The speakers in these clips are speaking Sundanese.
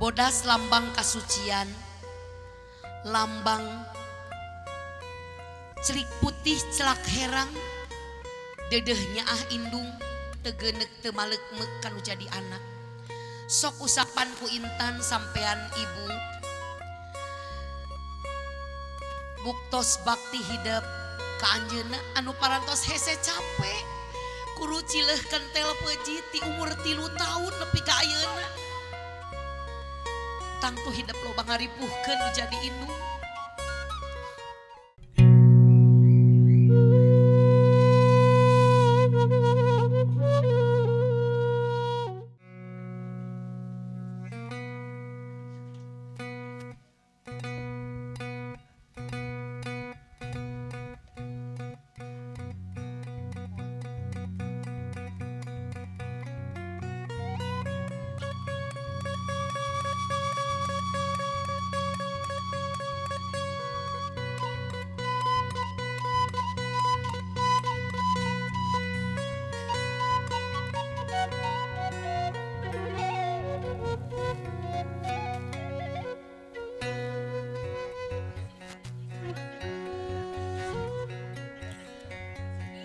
bodas lambang kasucian, lambang celik putih celak herang, dedehnya indung tegenek temalekmek kanu jadi anak. Sok usapan ku Intan sampean ibu buktos bakti hidup ka anjeunna anu parantos hese capek kudu cileh kentel peuji ti umur 3 tahun nepi ka ayeuna. Tangtu hidup loba ngaripuhkeun nu jadi indung.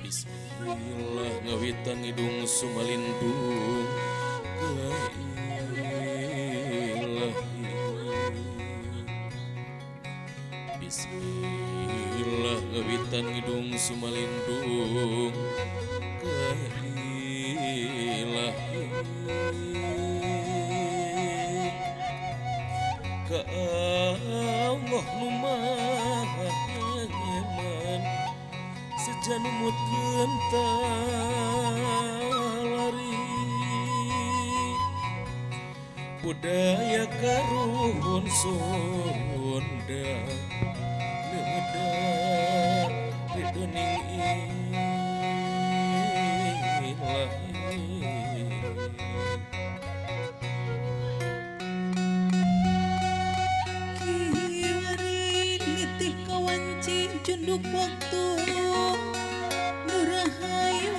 Bismillah ngawitan hidung sumalindung ka ilahi. Bismillah ngawitan hidung sumalindung ka ilahi. Ka Allah nu maha nyaman sejanumut gentalari budaya karuhun sonda leda redoning ilahi. Kiwari nitih kawanci junduk waktu nurahayu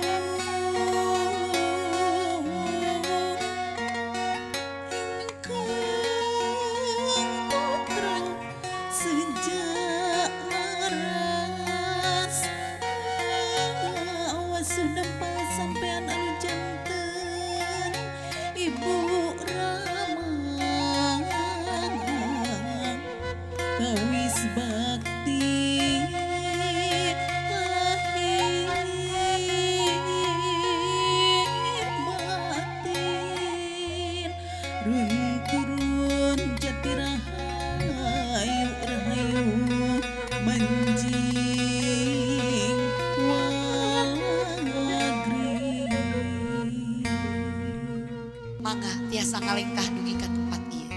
ingkang putra sejak laras awas sudah sampean anu janten ibu Rama kawis bakti lahir batin run turun jati rahayu rahayu manjing walagri. Mangga tiasa ngalengkah dugi ka tempat ieu.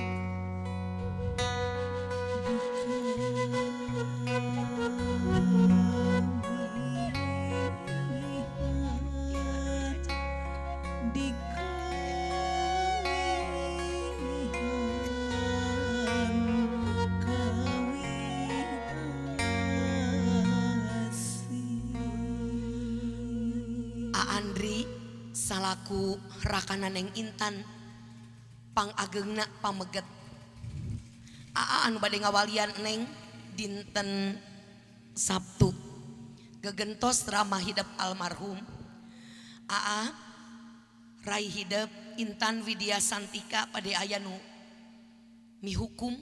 Andri salaku rakana Neng Intan pangagengna pameget. Anu bade ngawalian Neng dinten Sabtu gegentos rama hidup almarhum Rai hidup Intan Widya Santika pada ayanu mihukum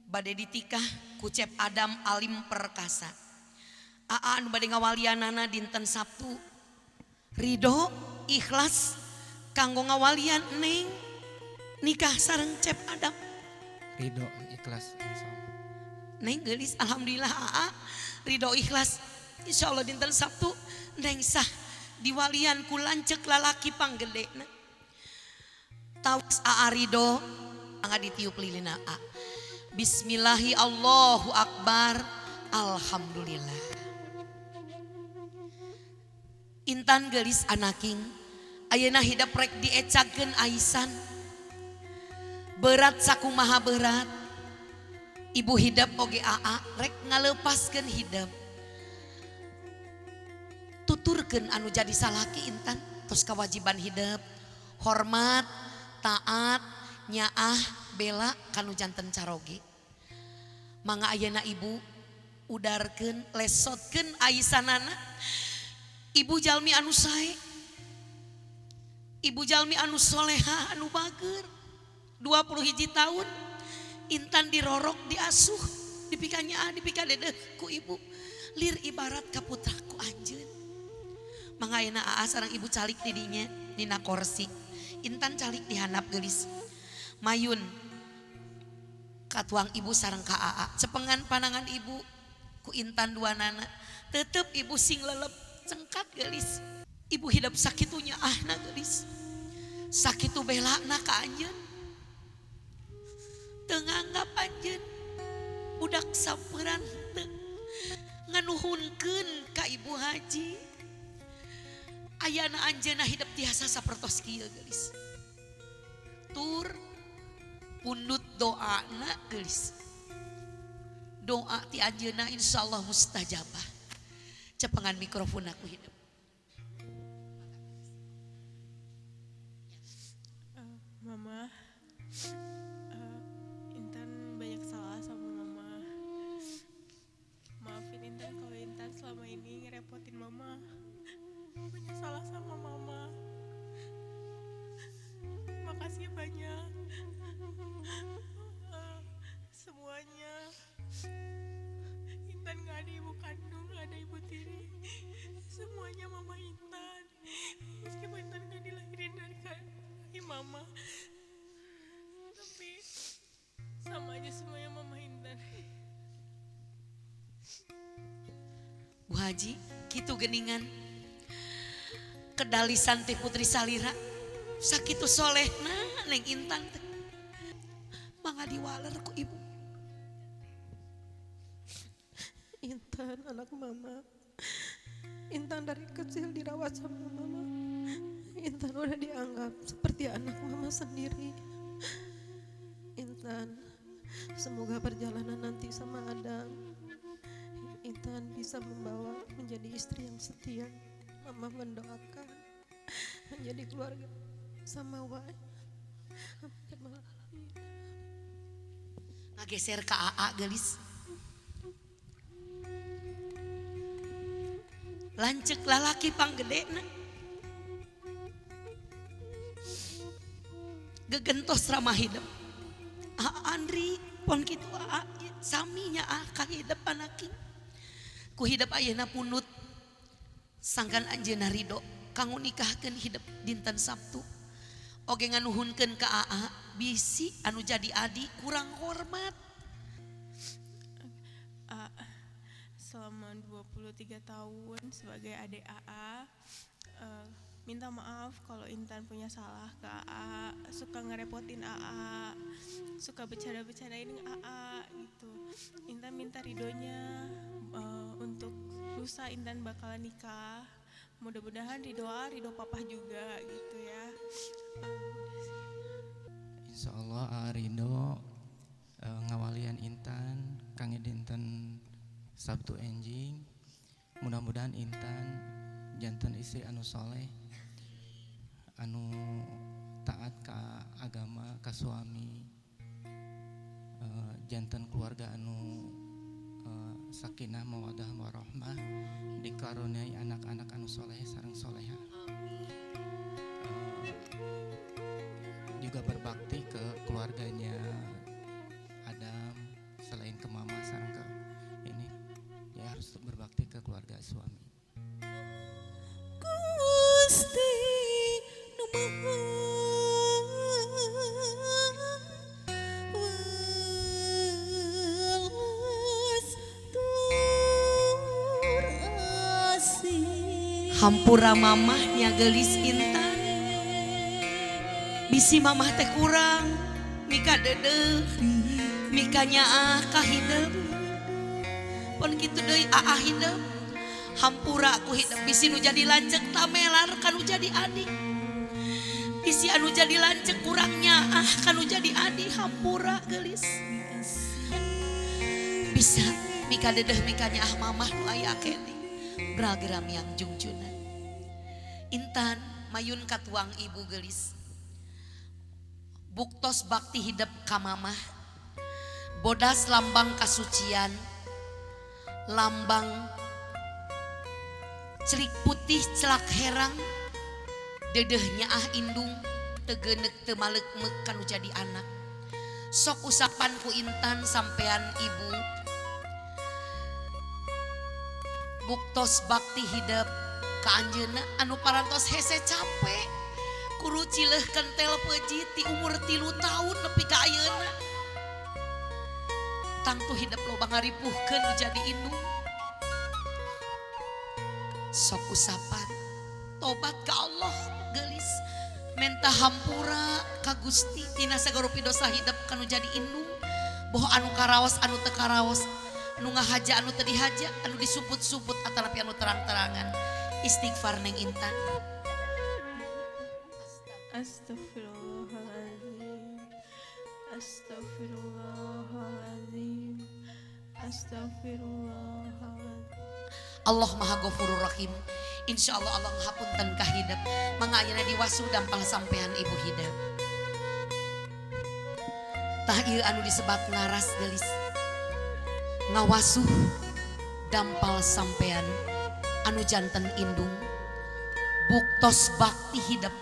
bade ditikah kucep Adam Alim Perkasa. Anu bade ngawalianana dinten Sabtu ridho ikhlas kanggo ngawalian Neng nikah sareng Cep Adam. Ridho ikhlas insyaallah. Neng geulis alhamdulillah ridho ikhlas insyaallah dinten Sabtu Neng sah diwalian ku lanceuk lalaki panggedena. Tawas ridho angga ditiup lilina Bismillahi Allahu Akbar alhamdulillah. Intan gelis anaking ayeuna hidup rek diecakeun aisan berat sakumaha berat ibu hidup oge rek ngalepaskeun hidup tuturkeun anu jadi salaki Intan tos kewajiban hidup hormat taat nyaah bela kanu janten caroge. Mangga ayeuna ibu udarkeun lesotkeun aisanana. Ibu jalmi anu sae. Ibu jalmi anu soleha anu bager. 21 tahun Intan dirorok diasuh dipikanya dipika dedeh ku ibu. Lir ibarat ka putraku anjeun. Mangga ayeuna aa sareng ibu calik di dinya dina kursi. Intan calik di handap geulis. Mayun katuang ibu sareng ka aa. Cepengan panangan ibu ku Intan duanana. Tetep ibu sing lelep cengkat geulis. Ibu hidup sakitunya ahna geulis. Sakitu belana ka anjeun. Teu nganggap anjeun budak sampeuran teu nganuhunkeun ka ibu haji. Ayana anjeunna hidup tiasa sapertos kieu geulis. Tur pundut doana geulis. Doa ti anjeunna insyaallah mustajabah. Cepengan mikrofon aku hidup. Mama, Intan banyak salah sama Mama. Maafin Intan kalau Intan selama ini ngerepotin Mama. Banyak salah sama Mama. Makasih banyak. Semuanya. Intan gak ada ibu kandung, gak ada ibu tiri. Semuanya Mama Intan. Meskipun Intan gak dilahirin dari Mama, tapi sama aja semuanya Mama Intan. Bu Haji, kitu geningan. Kedalisan ti putri salira. Sakitu solehna neng Intan teh. Mangga diwaler ku ibu. Intan anak mama. Intan dari kecil dirawat sama mama. Intan udah dianggap seperti anak mama sendiri. Intan, semoga perjalanan nanti sama Adam, Intan bisa membawa menjadi istri yang setia. Mama mendoakan menjadi keluarga sama Wai. Ngageser ke AA gelis. Lancek lalaki panggedena. Gegentos ramah hidup. Andri pon kitu saminya ka hidup anaking. Ku hidup ayeuna punut sangkan anjeunna ridho kanggo nikahkeun hidup dinten Sabtu. Oge nganuhunkeun ka AA bisi anu jadi adi kurang hormat. Selama 23 tahun sebagai adik AA, minta maaf kalau Intan punya salah ke AA, suka ngerepotin AA, suka bercanda-bercandain AA gitu. Intan minta ridhonya untuk lusa Intan bakalan nikah. Mudah-mudahan ridho papa juga gitu ya. Insya Allah Ridho ngawalian Intan kang dinten Sabtu enjing. Mudah-mudahan Intan janten istri anu soleh, anu taat ka agama, ka suami, janten keluarga anu sakinah mawadah warahmah, dikaruniai anak-anak anu soleh sareng soleha. Juga berbakti ke keluarganya Adam, selain ke mama sareng ke ini, ya harus berbakti ke keluarga suami. Gusti nu maha welas tur asih. Hampura mamahnya gelis Intan. Bisi mamah teh kurang, mika dedeh, mika nyaah ka hidup. Pon kitu deui AA hidup. Hampura aku hidup bisi nu jadi lancek tamelar kanu jadi adik. Bisi anu jadi lancek kurang nyaah kanu jadi adik hampura gelis. Bisa mika dedeh mika nyaah mamah nu aya keli. Geram yang jungjunan. Intan mayun katuang ibu gelis. buktos bakti hidup ka mamah, bodas lambang kasucian, lambang celik putih celak herang, dedehnya indung tegenek temalekmek kanu jadi anak. Sok usapan ku Intan sampean ibu, buktos bakti hidup ka anjeunna anu parantos hese capek kudu cileh kentel peji ti umur 3 tahun nepi ka ayeuna. Tangtu hidup loba ngaripuhkeun nu jadi indung. Sok usapan tobat ka Allah geulis, menta hampura ka Gusti tina sagarupi dosa hidup kanu jadi indung, boh anu karaos anu teu karaos, anu ngahaja anu teu dihaja, anu disumput-sumput atanapi anu terang-terangan. Istighfar neng Intan. Astaghfirullahaladzim, astaghfirullahaladzim, astaghfirullahaladzim. Allah Maha Ghafurur Rahim. Insya Allah Allah ngahapunten ka hidup. Mangga ayeuna diwasu dampal sampean ibu hidup. Tah ieu anu disebat ngaras geulis, ngawasuh dampal sampean anu janten indung, buktos bakti hidup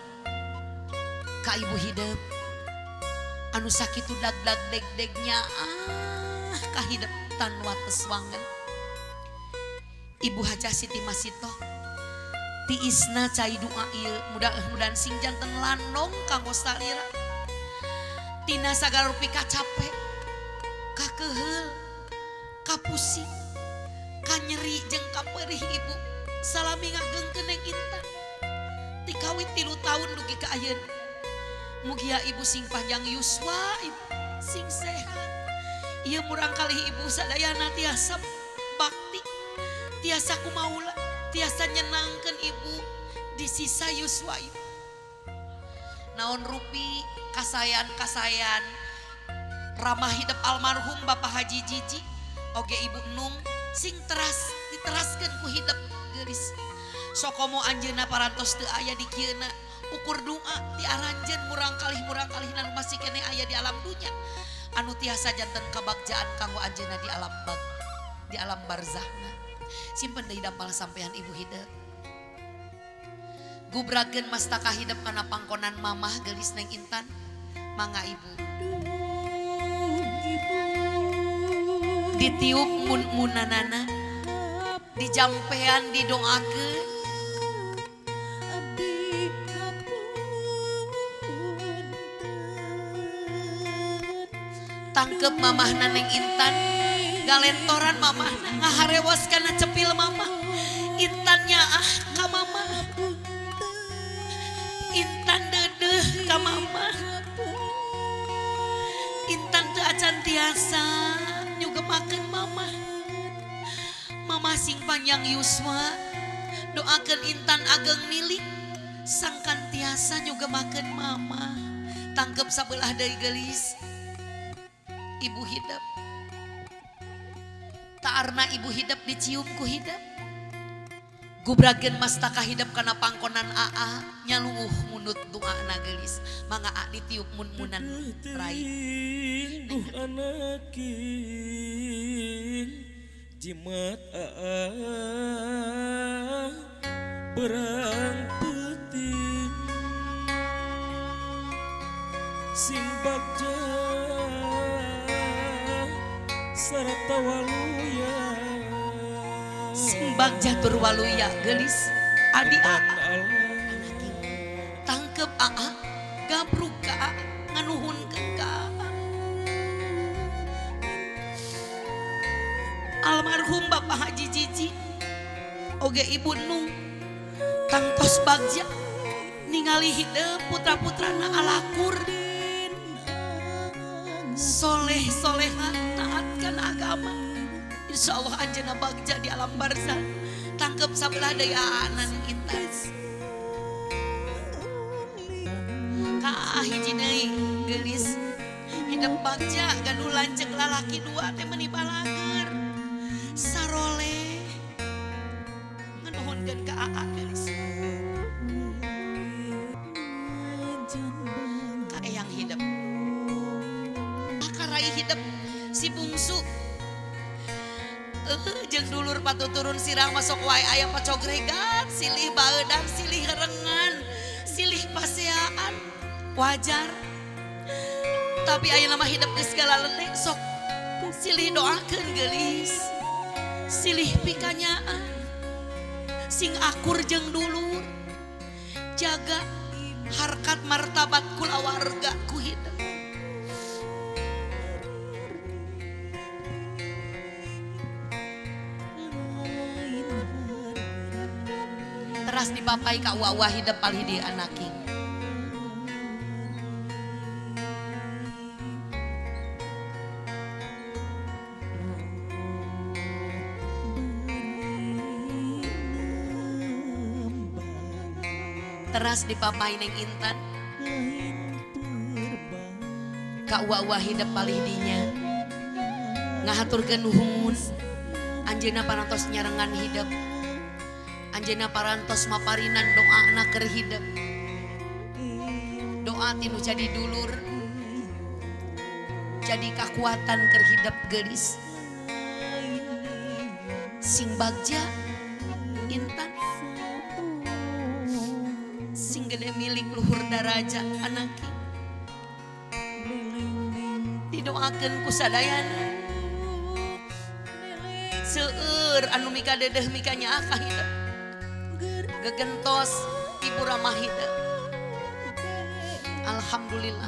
ka ibu hidup anu sakitu dag-dag deg-degnya ka hidup tan wates wangen. Ibu Hajah Siti Masitoh tiisna cai doa ieu mudah-mudahan sing janten landong kanggo salira tina sagarupi kacape, kakeheul, kapusing, kanyeri jeung kaperih ibu salami ngagengkeun neng Intan ti kawit 3 tahun dugi ka ayeuna. Mugia ibu sing panjang yuswa, ibu sing sehat. Ieu murang kalih ibu sadayana tiasa bakti, tiasa kumaula, tiasa nyenangkeun ibu di sisa yuswa ibu. Naon rupi kasayan-kasayan ramah hidup almarhum Bapak Haji Jiji oge ibu Nung sing diteraskeun ku hidup geulis. Sokomo anjeunna parantos teu aya di kieuna, ukur doa ti aranjeun murang kalih anu masih kene aya di alam dunya anu tiasa janten kabagjaan kanggo anjeunna di alam barzahna. Simpen deui dampal sampean ibu hidup. Gubrageun mastaka hidup kana pangkonan mamah geulis neng Intan. Mangga ibu. Ditiup mun-munanana, dijampean didoakeun. abdi hapunten. Tangkep mamahna neng Intan, galentoran mamahna ngaharewas kana cepil mamah. Intannya ka mamah, Intan dedeh ka mamah. Intan teu acan tiasa nyugemakeun mamah. Mamah sing panjang yuswa, doakeun Intan ageng milik, sangkan tiasa nyugemakeun mamah. Tangkep sabelah deui geulis. Ibu hidup. Taarna ibu hidup dicium ku hidup. Gubrageun mastaka hidup kana pangkonan AA nyaluuh munut doana geulis. Mangga A ditiup mun-munan rai. Duh anakin jimat berang putih sing bagja sarata waluya Simbag jatur waluya geulis. Adi AA tangkep AA gabruk ka AA nganuhunkeun ka AA. Almarhum Bapak Haji Jiji oge ibu Nung tangtos bagja ningali hidup putra-putrana alakur soleh soleha taat kana agama. Insya Allah anjeunna bagja di alam barzah. Tangkep sabelah deui aana neng Intan. Ka hiji deui geulis hidup bagja gaduh lanceuk lalaki 2 teh meuni balager. Saroleh nganuhunkeun ka AA geulis. Ka eyang hidup. hidup si bungsu. Jeung dulur patuturun sirang masuk wae aya pacogregan, silih baedan, silih herengan, silih paseaan. Wajar. Tapi ayeuna mah hidup geus segala lelek sok silih doakeun geulis. Silih pikanyaan. Sing akur jeung dulur. Jaga harkat martabat kulawarga ku hidup. Teras dipapai ka uwa-uwa hidup palih di anaking. Teras dipapai neng Intan ka uwa-uwa hidup palih dinya ngahaturkeun nuhun anjeunna parantos nyarengan hidup. Anjeunna parantos maparinan doana keur hidup. Doa tinu jadi dulur, jadi kakuatan keur hidup geulis. Sing bagja Intan, sing gede milik luhur daraja anaki. Didoakeun ku sadayana. Seueur anu mika dedeh mika nyaah ka hidup. Gegentos Ibu Ramah hidup. Alhamdulillah.